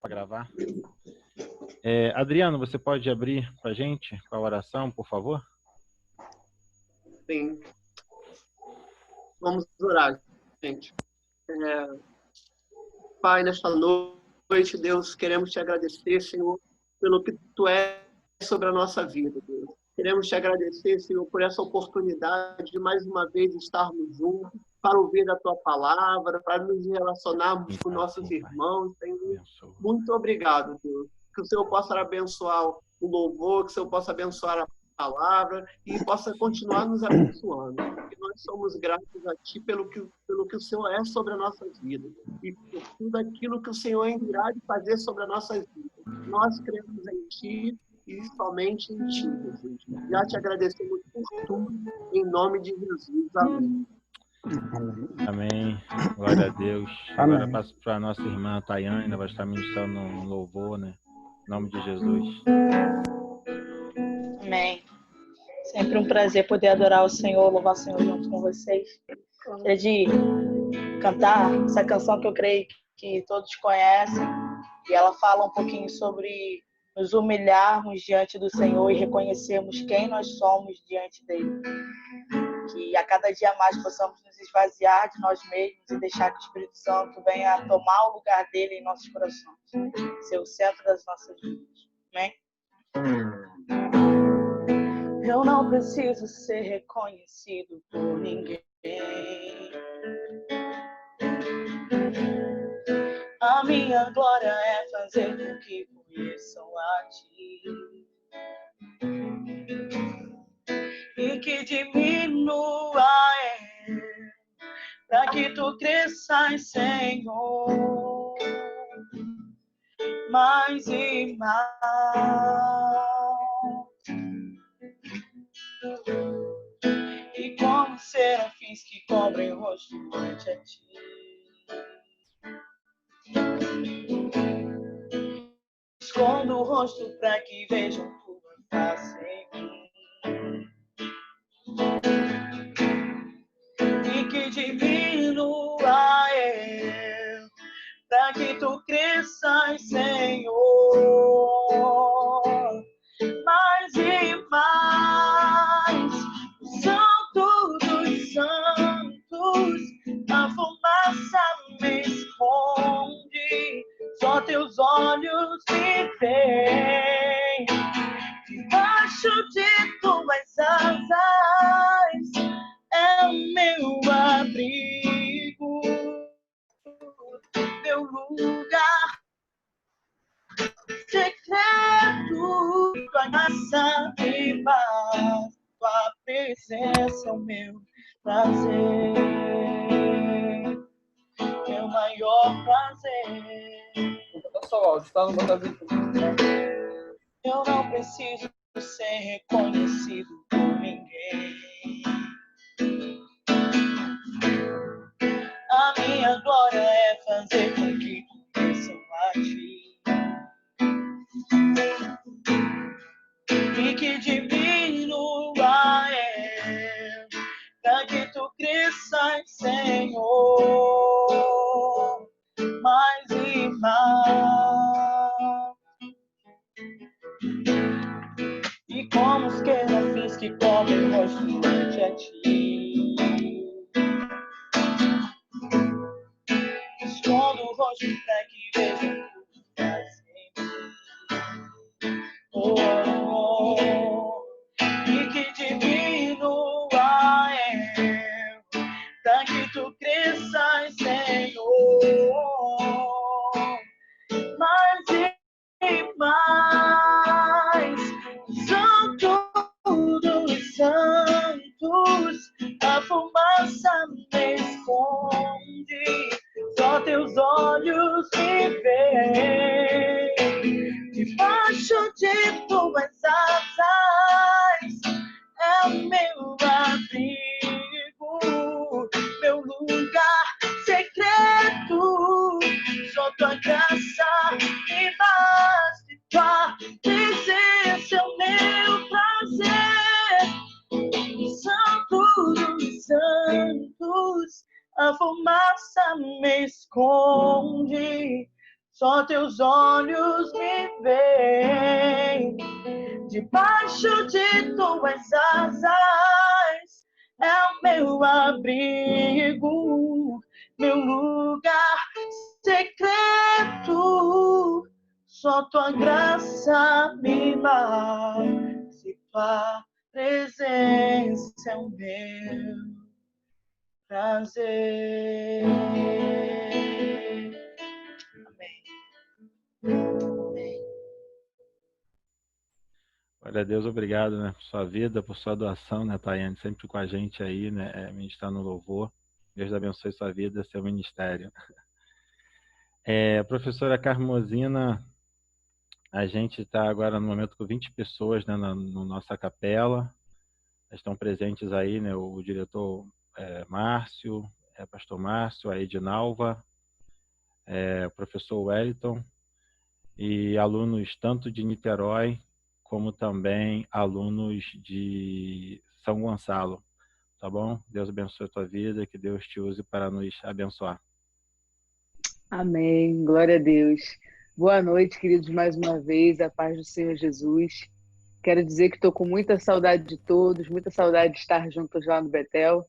para gravar. Adriano, você pode abrir para a gente com a oração, por favor? Sim. Vamos orar, gente. Pai, nesta noite, Deus, queremos te agradecer, Senhor, pelo que tu és sobre a nossa vida, Deus. Queremos te agradecer, Senhor, por essa oportunidade de mais uma vez estarmos juntos para ouvir a tua palavra, para nos relacionarmos com nossos irmãos, Senhor. Muito obrigado, Deus. Que o Senhor possa abençoar o louvor, que o Senhor possa abençoar a palavra e possa continuar nos abençoando. Porque nós somos gratos a Ti pelo que o Senhor é sobre a nossa vida e por tudo aquilo que o Senhor irá de fazer sobre a nossa vida. Nós cremos em Ti e somente em Ti, Jesus. Já te agradecemos por tudo, em nome de Jesus. Amém. Amém. Glória a Deus. Amém. Agora passo para a nossa irmã Tayane, vai estar ministrando no louvor, né? Em nome de Jesus. Amém. Sempre um prazer poder adorar o Senhor, louvar o Senhor junto com vocês. Gostaria de cantar essa canção que eu creio que todos conhecem. E ela fala um pouquinho sobre nos humilharmos diante do Senhor e reconhecermos quem nós somos diante dele. Que a cada dia mais possamos nos esvaziar de nós mesmos e deixar que o Espírito Santo venha tomar o lugar dele em nossos corações. Ser o centro das nossas vidas. Amém? Eu não preciso ser reconhecido por ninguém. A minha glória é fazer com que conheçam a Ti. E que diminua para que Tu cresças, Senhor, mais e mais. E como serafins que cobrem o rosto ante a Ti. Escondo o rosto para que vejam Tua face em mim. E que diminua eu, para que Tu cresças, Senhor, mais e mais. Santo dos santos, a fumaça me esconde, só Teus olhos me veem. Debaixo de Tuas asas é o meu abrigo, meu lugar secreto, Tua graça e paz, Tua presença é o meu prazer, meu maior prazer. Eu não preciso ser reconhecido por ninguém. A minha glória é fazer com que conheçam a Ti. E que diminua eu, para que Tu cresças, Senhor, mais e mais. E como os querubins que cobrem o rosto ante a Ti. Escondo o rosto para que vejam Tua face em mim. Oh, oh, oh. E que diminua eu, para que Tu cresças, Senhor, mais e mais. Santo dos santos, teus olhos me veem, debaixo de tuas asas é o meu abrigo, meu lugar secreto. Só tua graça me bate, tua presença é o meu prazer. Amém. Amém. Glória a Deus, obrigado, né, por sua vida, por sua doação, né, Tayane, sempre com a gente aí, né, ministrar no louvor. Deus abençoe sua vida, seu ministério. Professora Carmosina, a gente está agora no momento com 20 pessoas, né, na nossa capela. Estão presentes aí, né, o diretor Márcio, pastor Márcio, a Edinalva, o professor Wellington e alunos tanto de Niterói como também alunos de São Gonçalo, tá bom? Deus abençoe a tua vida, que Deus te use para nos abençoar. Amém, glória a Deus. Boa noite, queridos, mais uma vez, a paz do Senhor Jesus. Quero dizer que estou com muita saudade de todos, muita saudade de estar juntos lá no Betel.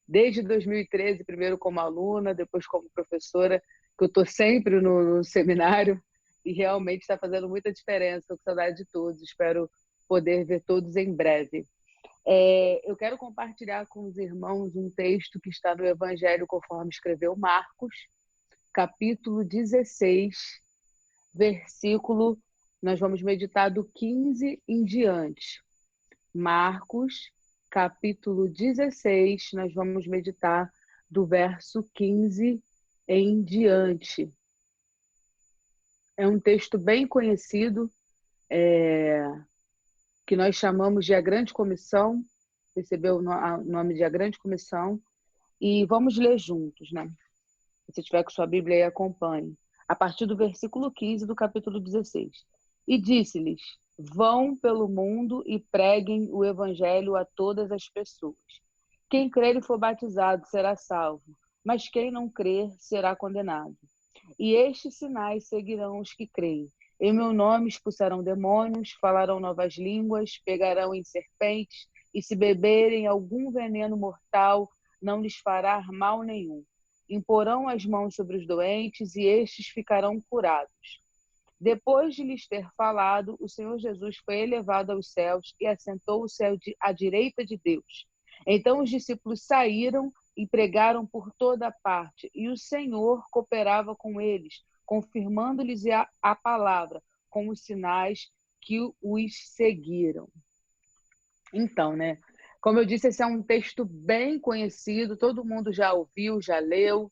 Desde 2013, primeiro como aluna, depois como professora, que eu estou sempre no seminário e realmente está fazendo muita diferença. Estou com saudade de todos, espero poder ver todos em breve. Eu quero compartilhar com os irmãos um texto que está no Evangelho conforme escreveu Marcos, capítulo 16, versículo, nós vamos meditar do 15 em diante. Marcos, capítulo 16, nós vamos meditar do verso 15 em diante. É um texto bem conhecido, que nós chamamos de A Grande Comissão, recebeu o nome de A Grande Comissão, e vamos ler juntos, né? Se tiver com sua Bíblia aí, acompanhe. A partir do versículo 15 do capítulo 16. E disse-lhes: vão pelo mundo e preguem o evangelho a todas as pessoas. Quem crer e for batizado será salvo, mas quem não crer será condenado. E estes sinais seguirão os que creem. Em meu nome expulsarão demônios, falarão novas línguas, pegarão em serpentes, e se beberem algum veneno mortal, não lhes fará mal nenhum. Imporão as mãos sobre os doentes e estes ficarão curados. Depois de lhes ter falado, o Senhor Jesus foi elevado aos céus e assentou-se à direita de Deus. Então os discípulos saíram e pregaram por toda parte, e o Senhor cooperava com eles, confirmando-lhes a palavra com os sinais que os seguiram. Então, né? Como eu disse, esse é um texto bem conhecido, todo mundo já ouviu, já leu,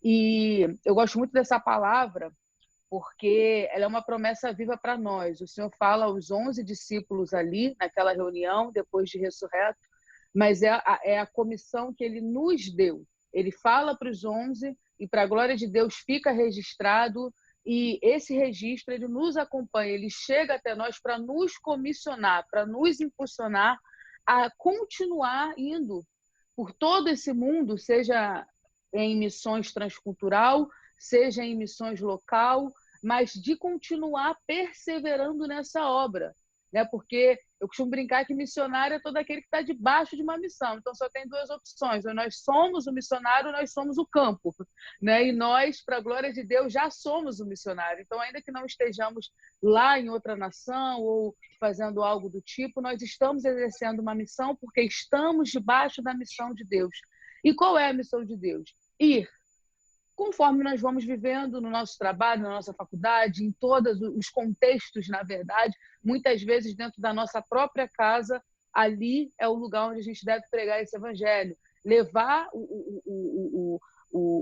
e eu gosto muito dessa palavra porque ela é uma promessa viva para nós. O Senhor fala aos 11 discípulos ali, naquela reunião, depois de ressurreto, mas é a comissão que ele nos deu. Ele fala para os 11 e, para a glória de Deus, fica registrado, e esse registro ele nos acompanha, ele chega até nós para nos comissionar, para nos impulsionar a continuar indo por todo esse mundo, seja em missões transcultural, seja em missões local, mas de continuar perseverando nessa obra, né? Porque eu costumo brincar que missionário é todo aquele que está debaixo de uma missão, então só tem duas opções: ou nós somos o missionário ou nós somos o campo, né? E nós, para a glória de Deus, já somos o missionário, então ainda que não estejamos lá em outra nação ou fazendo algo do tipo, nós estamos exercendo uma missão porque estamos debaixo da missão de Deus. E qual é a missão de Deus? Ir. Conforme nós vamos vivendo no nosso trabalho, na nossa faculdade, em todos os contextos, na verdade, muitas vezes dentro da nossa própria casa, ali é o lugar onde a gente deve pregar esse evangelho, levar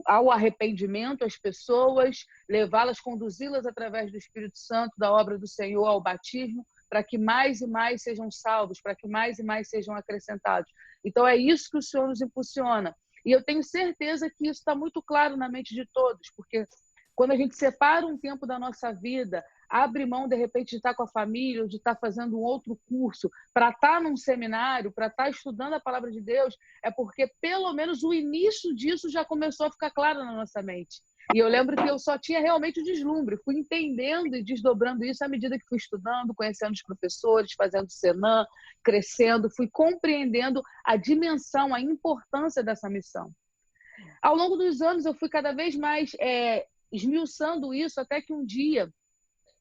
ao arrependimento as pessoas, levá-las, conduzi-las através do Espírito Santo, da obra do Senhor, ao batismo, para que mais e mais sejam salvos, para que mais e mais sejam acrescentados. Então é isso que o Senhor nos impulsiona. E eu tenho certeza que isso está muito claro na mente de todos, porque quando a gente separa um tempo da nossa vida, abre mão, de repente, de estar com a família, ou de estar fazendo um outro curso, para estar num seminário, para estar estudando a palavra de Deus, é porque, pelo menos, o início disso já começou a ficar claro na nossa mente. E eu lembro que eu só tinha realmente o deslumbre. Fui entendendo e desdobrando isso à medida que fui estudando, conhecendo os professores, fazendo Senan, crescendo, fui compreendendo a dimensão, a importância dessa missão. Ao longo dos anos, eu fui cada vez mais esmiuçando isso, até que um dia,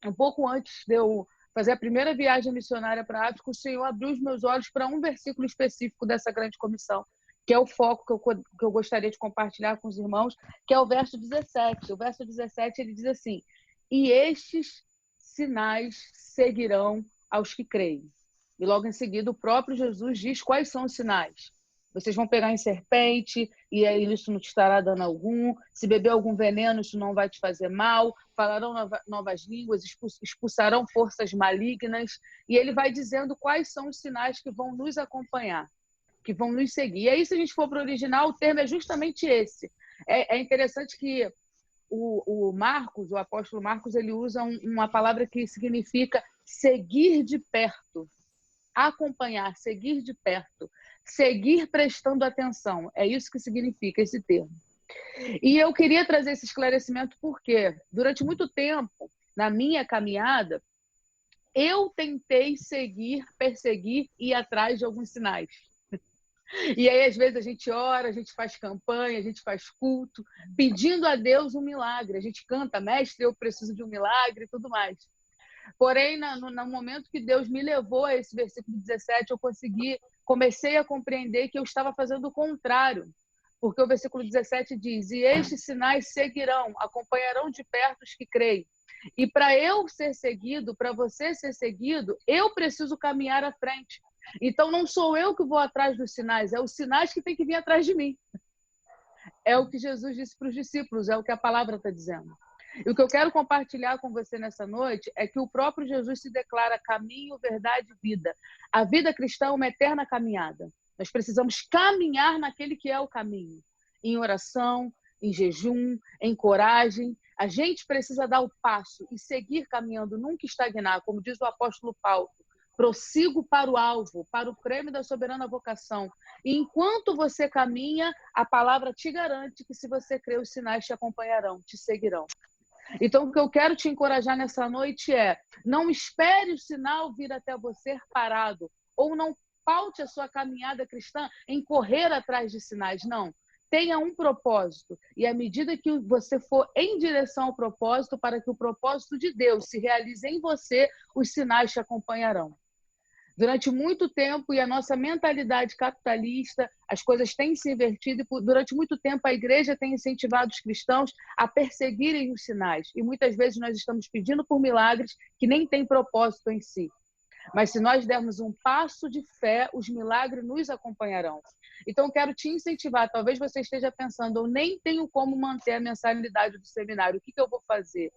um pouco antes de eu fazer a primeira viagem missionária para a África, o Senhor abriu os meus olhos para um versículo específico dessa grande comissão, que é o foco que eu gostaria de compartilhar com os irmãos, que é o verso 17. O verso 17, ele diz assim: e estes sinais seguirão aos que creem. E logo em seguida, o próprio Jesus diz quais são os sinais. Vocês vão pegar em serpente, e isso não te estará dano algum. Se beber algum veneno, isso não vai te fazer mal. Falarão novas línguas, expulsarão forças malignas. E ele vai dizendo quais são os sinais que vão nos acompanhar, que vão nos seguir. E aí, se a gente for para o original, o termo é justamente esse. É interessante que o Marcos, o apóstolo Marcos, ele usa uma palavra que significa seguir de perto. Acompanhar, seguir de perto, seguir prestando atenção. É isso que significa esse termo. E eu queria trazer esse esclarecimento porque, durante muito tempo, na minha caminhada, eu tentei seguir, perseguir e ir atrás de alguns sinais. E aí, às vezes, a gente ora, a gente faz campanha, a gente faz culto, pedindo a Deus um milagre. A gente canta, mestre, eu preciso de um milagre e tudo mais. Porém, no momento que Deus me levou a esse versículo 17, eu comecei a compreender que eu estava fazendo o contrário. Porque o versículo 17 diz: e estes sinais seguirão, acompanharão de perto os que creem. E para eu ser seguido, para você ser seguido, eu preciso caminhar à frente. Então, não sou eu que vou atrás dos sinais, é os sinais que têm que vir atrás de mim. É o que Jesus disse para os discípulos, é o que a palavra está dizendo. E o que eu quero compartilhar com você nessa noite é que o próprio Jesus se declara caminho, verdade e vida. A vida cristã é uma eterna caminhada. Nós precisamos caminhar naquele que é o caminho. Em oração, em jejum, em coragem. A gente precisa dar o passo e seguir caminhando, nunca estagnar, como diz o apóstolo Paulo. Prossigo para o alvo, para o prêmio da soberana vocação. E enquanto você caminha, a palavra te garante que se você crer, os sinais te acompanharão, te seguirão. Então, o que eu quero te encorajar nessa noite é: não espere o sinal vir até você parado, ou não paute a sua caminhada cristã em correr atrás de sinais, não. Tenha um propósito, e à medida que você for em direção ao propósito, para que o propósito de Deus se realize em você, os sinais te acompanharão. Durante muito tempo, e a nossa mentalidade capitalista, as coisas têm se invertido, e durante muito tempo a igreja tem incentivado os cristãos a perseguirem os sinais. E muitas vezes nós estamos pedindo por milagres que nem têm propósito em si. Mas se nós dermos um passo de fé, os milagres nos acompanharão. Então, quero te incentivar. Talvez você esteja pensando: eu nem tenho como manter a mensalidade do seminário, o que eu vou fazer?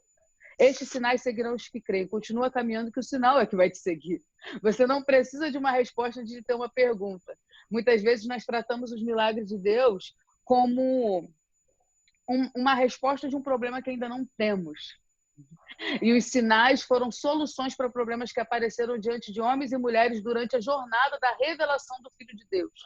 Estes sinais seguirão os que creem. Continua caminhando, que o sinal é que vai te seguir. Você não precisa de uma resposta de ter uma pergunta. Muitas vezes nós tratamos os milagres de Deus como uma resposta de um problema que ainda não temos. E os sinais foram soluções para problemas que apareceram diante de homens e mulheres durante a jornada da revelação do Filho de Deus.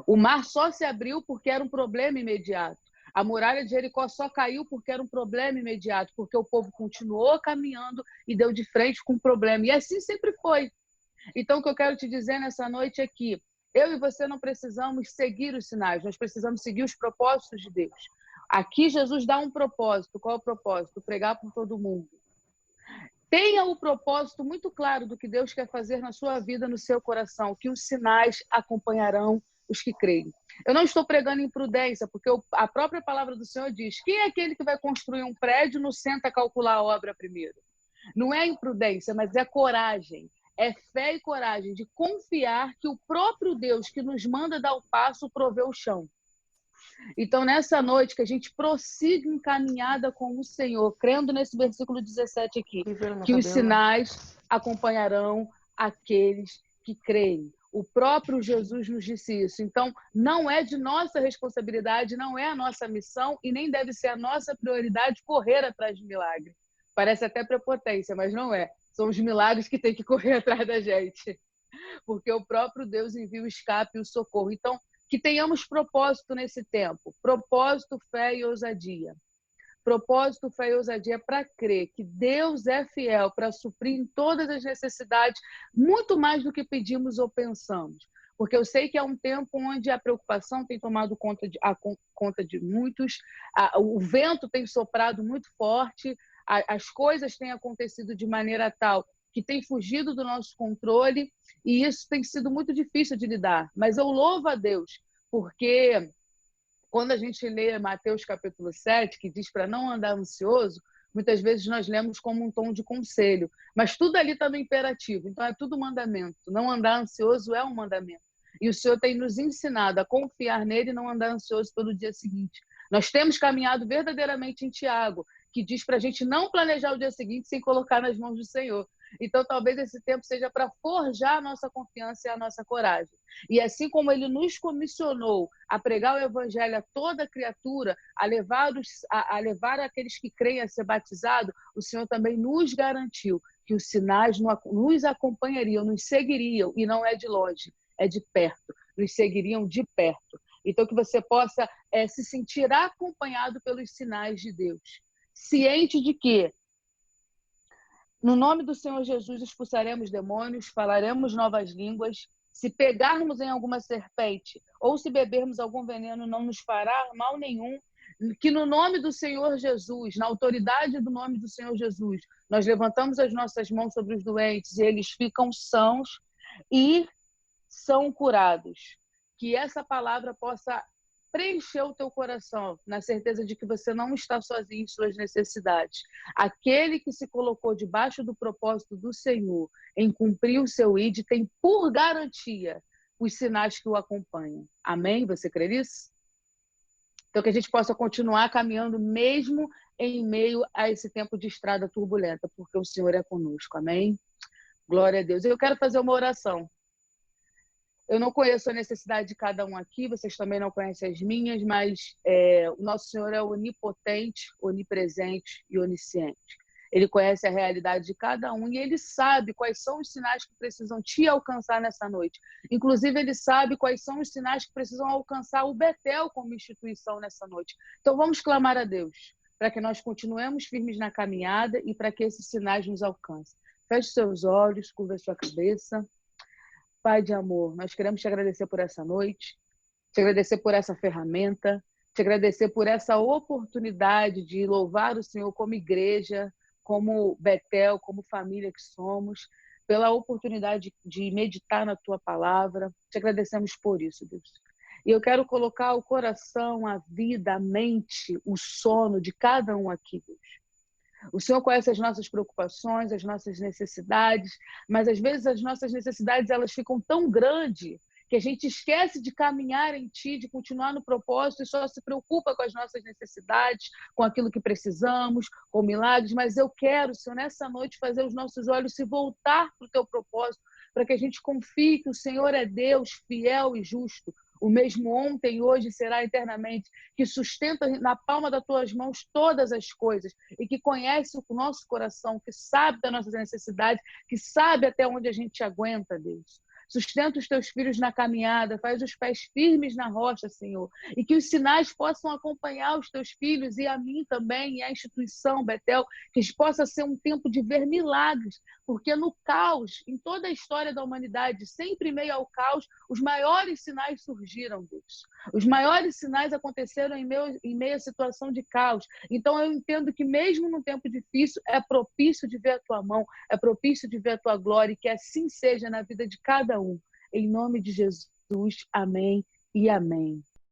O mar só se abriu porque era um problema imediato. A muralha de Jericó só caiu porque era um problema imediato, porque o povo continuou caminhando e deu de frente com o problema. E assim sempre foi. Então, o que eu quero te dizer nessa noite é que eu e você não precisamos seguir os sinais, nós precisamos seguir os propósitos de Deus. Aqui Jesus dá um propósito. Qual é o propósito? Pregar por todo mundo. Tenha o propósito muito claro do que Deus quer fazer na sua vida, no seu coração, que os sinais acompanharão os que creem. Eu não estou pregando imprudência, porque a própria palavra do Senhor diz: quem é aquele que vai construir um prédio, não senta a calcular a obra primeiro? Não é imprudência, mas é coragem. É fé e coragem de confiar que o próprio Deus que nos manda dar o passo provê o chão. Então, nessa noite, que a gente prossiga encaminhada com o Senhor, crendo nesse versículo 17 aqui, que os sinais acompanharão aqueles que creem. O próprio Jesus nos disse isso. Então, não é de nossa responsabilidade, não é a nossa missão e nem deve ser a nossa prioridade correr atrás de milagre. Parece até prepotência, mas não é. São os milagres que têm que correr atrás da gente. Porque o próprio Deus envia o escape e o socorro. Então, que tenhamos propósito nesse tempo. Propósito, fé e ousadia. propósito, fé e ousadia para crer que Deus é fiel para suprir em todas as necessidades, muito mais do que pedimos ou pensamos. Porque eu sei que é um tempo onde a preocupação tem tomado conta de muitos, o vento tem soprado muito forte, as coisas têm acontecido de maneira tal que tem fugido do nosso controle, e isso tem sido muito difícil de lidar. Mas eu louvo a Deus, porque quando a gente lê Mateus capítulo 7, que diz para não andar ansioso, muitas vezes nós lemos como um tom de conselho, mas tudo ali está no imperativo, então é tudo mandamento. Não andar ansioso é um mandamento. E o Senhor tem nos ensinado a confiar nele e não andar ansioso pelo dia seguinte. Nós temos caminhado verdadeiramente em Tiago, que diz para a gente não planejar o dia seguinte sem colocar nas mãos do Senhor. Então, talvez esse tempo seja para forjar a nossa confiança e a nossa coragem. E assim como ele nos comissionou a pregar o evangelho a toda criatura, a levar aqueles que creem a ser batizados, o Senhor também nos garantiu que os sinais nos acompanhariam, nos seguiriam, e não é de longe, é de perto, nos seguiriam de perto. Então, que você possa se sentir acompanhado pelos sinais de Deus, ciente de que no nome do Senhor Jesus expulsaremos demônios, falaremos novas línguas. Se pegarmos em alguma serpente ou se bebermos algum veneno, não nos fará mal nenhum. Que no nome do Senhor Jesus, na autoridade do nome do Senhor Jesus, nós levantamos as nossas mãos sobre os doentes e eles ficam sãos e são curados. Que essa palavra possa preencher o teu coração, na certeza de que você não está sozinho em suas necessidades. Aquele que se colocou debaixo do propósito do Senhor em cumprir o seu ID tem por garantia os sinais que o acompanham. Amém? Você crê nisso? Então, que a gente possa continuar caminhando mesmo em meio a esse tempo de estrada turbulenta, porque o Senhor é conosco. Amém? Glória a Deus. Eu quero fazer uma oração. Eu não conheço a necessidade de cada um aqui, vocês também não conhecem as minhas, mas o nosso Senhor é onipotente, onipresente e onisciente. Ele conhece a realidade de cada um e ele sabe quais são os sinais que precisam te alcançar nessa noite. Inclusive, ele sabe quais são os sinais que precisam alcançar o Betel como instituição nessa noite. Então, vamos clamar a Deus para que nós continuemos firmes na caminhada e para que esses sinais nos alcancem. Feche seus olhos, curva sua cabeça. Pai de amor, nós queremos te agradecer por essa noite, te agradecer por essa ferramenta, te agradecer por essa oportunidade de louvar o Senhor como igreja, como Betel, como família que somos, pela oportunidade de meditar na tua palavra. Te agradecemos por isso, Deus. E eu quero colocar o coração, a vida, a mente, o sono de cada um aqui, Deus. O Senhor conhece as nossas preocupações, as nossas necessidades, mas às vezes as nossas necessidades elas ficam tão grandes que a gente esquece de caminhar em Ti, de continuar no propósito e só se preocupa com as nossas necessidades, com aquilo que precisamos, com milagres. Mas eu quero, Senhor, nessa noite fazer os nossos olhos se voltar para o Teu propósito, para que a gente confie que o Senhor é Deus fiel e justo, o mesmo ontem, hoje será eternamente, que sustenta na palma das tuas mãos todas as coisas e que conhece o nosso coração, que sabe das nossas necessidades, que sabe até onde a gente aguenta, Deus. Sustenta os teus filhos na caminhada, faz os pés firmes na rocha, Senhor, e que os sinais possam acompanhar os teus filhos e a mim também, e a instituição Betel, que possa ser um tempo de ver milagres, porque no caos, em toda a história da humanidade, sempre em meio ao caos, os maiores sinais surgiram, Deus. Os maiores sinais aconteceram em meio à situação de caos. Então eu entendo que mesmo num tempo difícil, é propício de ver a tua mão, é propício de ver a tua glória, e que assim seja na vida de cada um. Em nome de Jesus, amém e amém.